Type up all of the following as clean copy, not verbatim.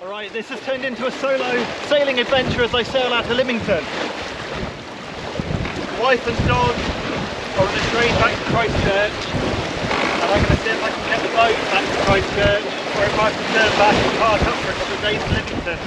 Alright, this has turned into a solo sailing adventure as I sail out to Lymington. Wife and dog are on the train back to Christchurch, and I'm going to see if I can get the boat back to Christchurch, or if I have to turn back and park up for a couple of days in Lymington.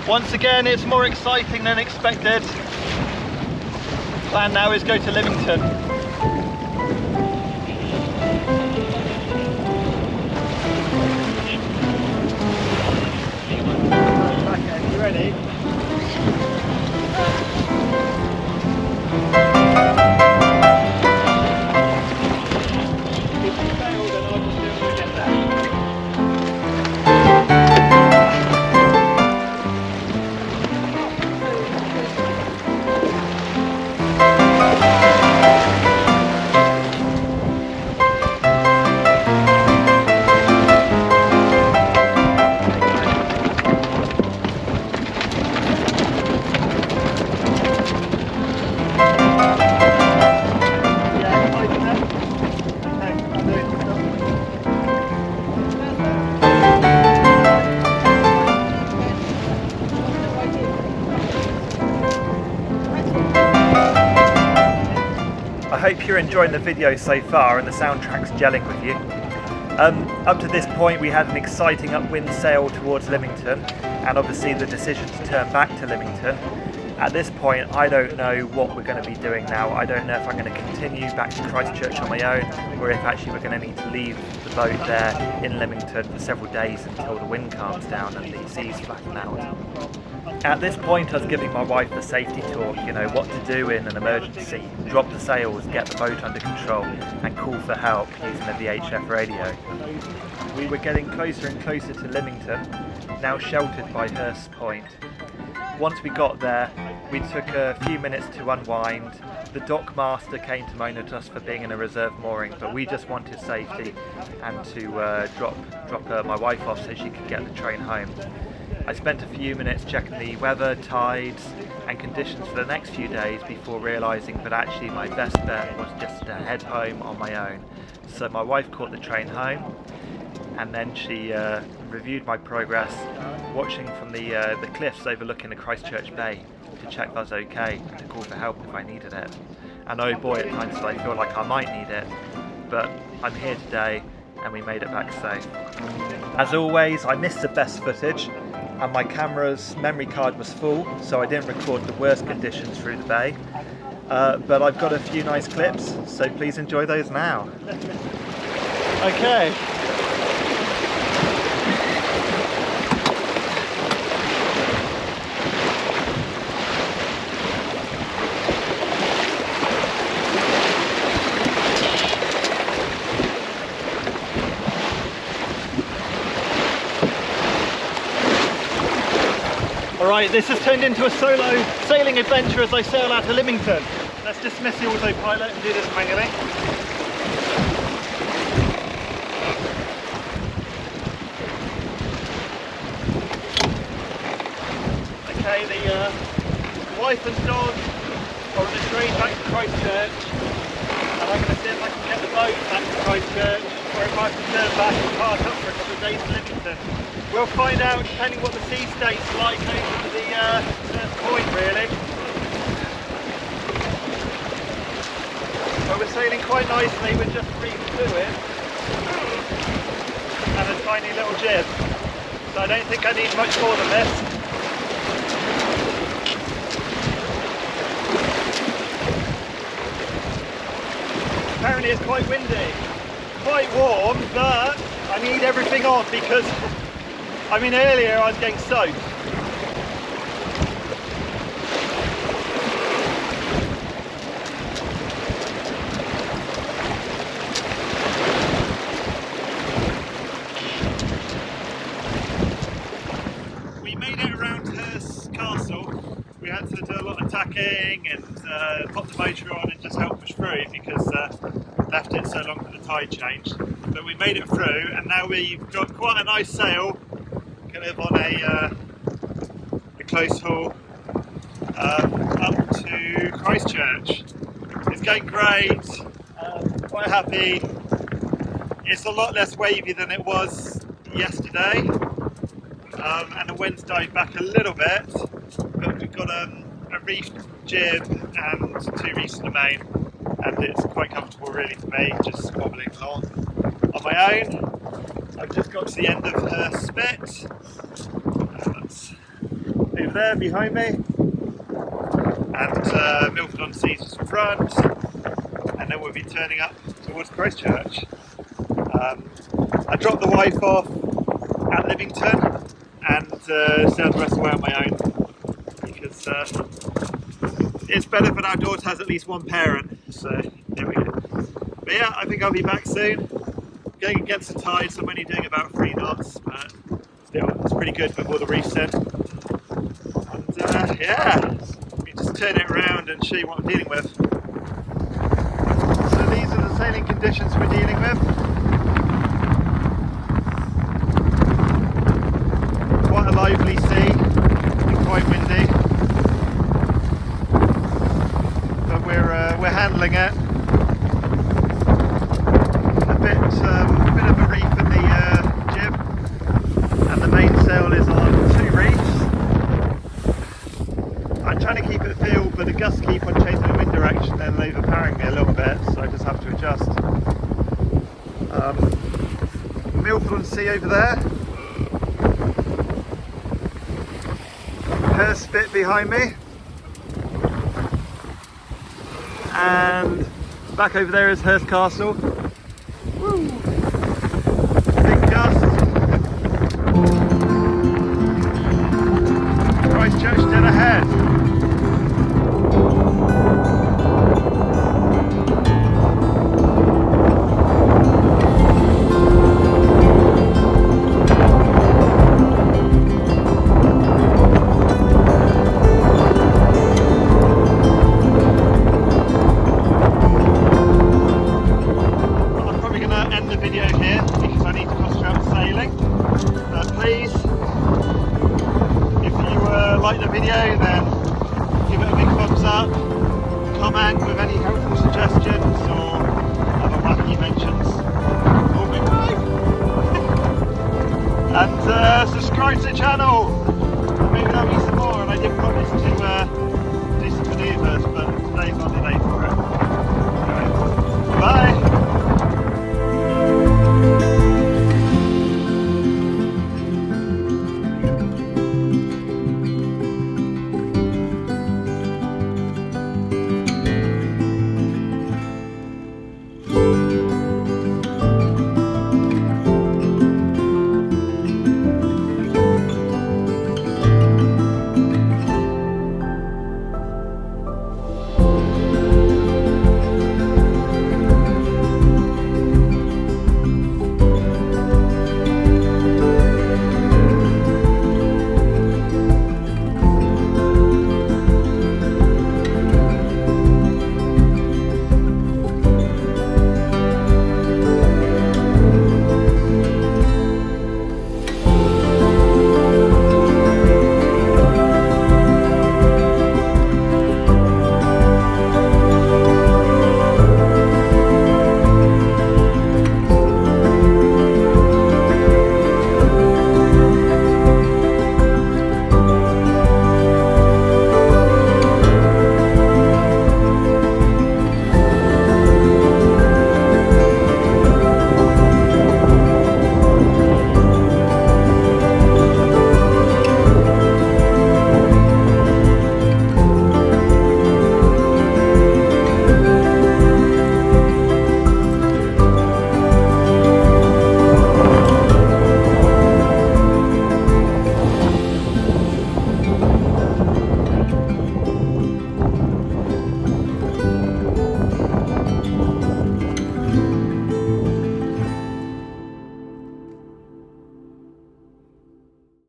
Once again, it's more exciting than expected. Plan now is go to Lymington. Okay, you ready? If you fail, then I'll just do it when we get there. I hope you're enjoying the video so far and the soundtrack's gelling with you. Up to this point we had an exciting upwind sail towards Lymington, and obviously the decision to turn back to Lymington. At this point I don't know what we're going to be doing now. I don't know if I'm going to continue back to Christchurch on my own, or if actually we're going to need to leave the boat there in Lymington for several days until the wind calms down and the seas flatten out. At this point I was giving my wife the safety talk, you know, what to do in an emergency. Drop the sails, get the boat under control and call for help using the VHF radio. We were getting closer and closer to Lymington, now sheltered by Hurst Point. Once we got there, we took a few minutes to unwind. The dock master came to moan at us for being in a reserve mooring, but we just wanted safety and to drop my wife off so she could get the train home. I spent a few minutes checking the weather, tides and conditions for the next few days before realising that actually my best bet was just to head home on my own. So my wife caught the train home, and then she reviewed my progress, watching from the cliffs overlooking the Christchurch Bay to check that I was okay and to call for help if I needed it. And oh boy, at times I feel like I might need it, but I'm here today and we made it back safe. As always, I missed the best footage, and my camera's memory card was full, so I didn't record the worst conditions through the bay. But I've got a few nice clips, so please enjoy those now. Okay. Alright, this has turned into a solo sailing adventure as I sail out to Lymington. Let's dismiss the autopilot and do this manually. Okay, the wife and dog are on the train back to Christchurch, and I'm going to see if I can get the boat back to Christchurch, or if I have to turn back and park up for a couple of days in Lymington. We'll find out depending what the sea state's like over to the Hurst Point, really. But we're sailing quite nicely with just reefed fluid and a tiny little jib. So I don't think I need much more than this. Unfortunately, it's quite windy, quite warm, but I need everything on because, I mean, earlier I was getting soaked. We made it around Hurst Castle. We had to do a lot of tacking and pop the motor on and just help push through because left it so long for the tide change. But we made it through, and now we've got quite a nice sail, kind of on a close haul up to Christchurch. It's going great. Quite happy. It's a lot less wavy than it was yesterday, and the wind's died back a little bit. But we've got a reefed jib and 2 reefs in the main, and it's quite comfortable really for me, just wobbling along on my own. I've just got to the end of her spit. That's over there behind me, and Milford-on-Sea's just in front, and then we'll be turning up towards Christchurch. I dropped the wife off at Lymington and sailed the rest of the way on my own because it's better if an outdoors has at least one parent, so there we go. But yeah, I think I'll be back soon. Going against the tide, so I'm only doing about 3 knots, but still, it's pretty good with all the reefs in. And yeah, let me just turn it around and show you what I'm dealing with. So these are the sailing conditions we're dealing with. Quite a lively sea and quite windy, but we're handling it. A bit of a reef in the jib, and the mainsail is on 2 reefs. I'm trying to keep it filled, but the gusts keep on changing the wind direction and overpowering me a little bit, so I just have to adjust. Milford-on-Sea over there. Her spit behind me, and back over there is Hurst Castle. Woo. Big gust. Christchurch dead ahead. Like the video, then give it a big thumbs up, comment with any helpful suggestions or other wacky mentions, or big five, and subscribe to the channel. Maybe there'll be some more, and I did promise to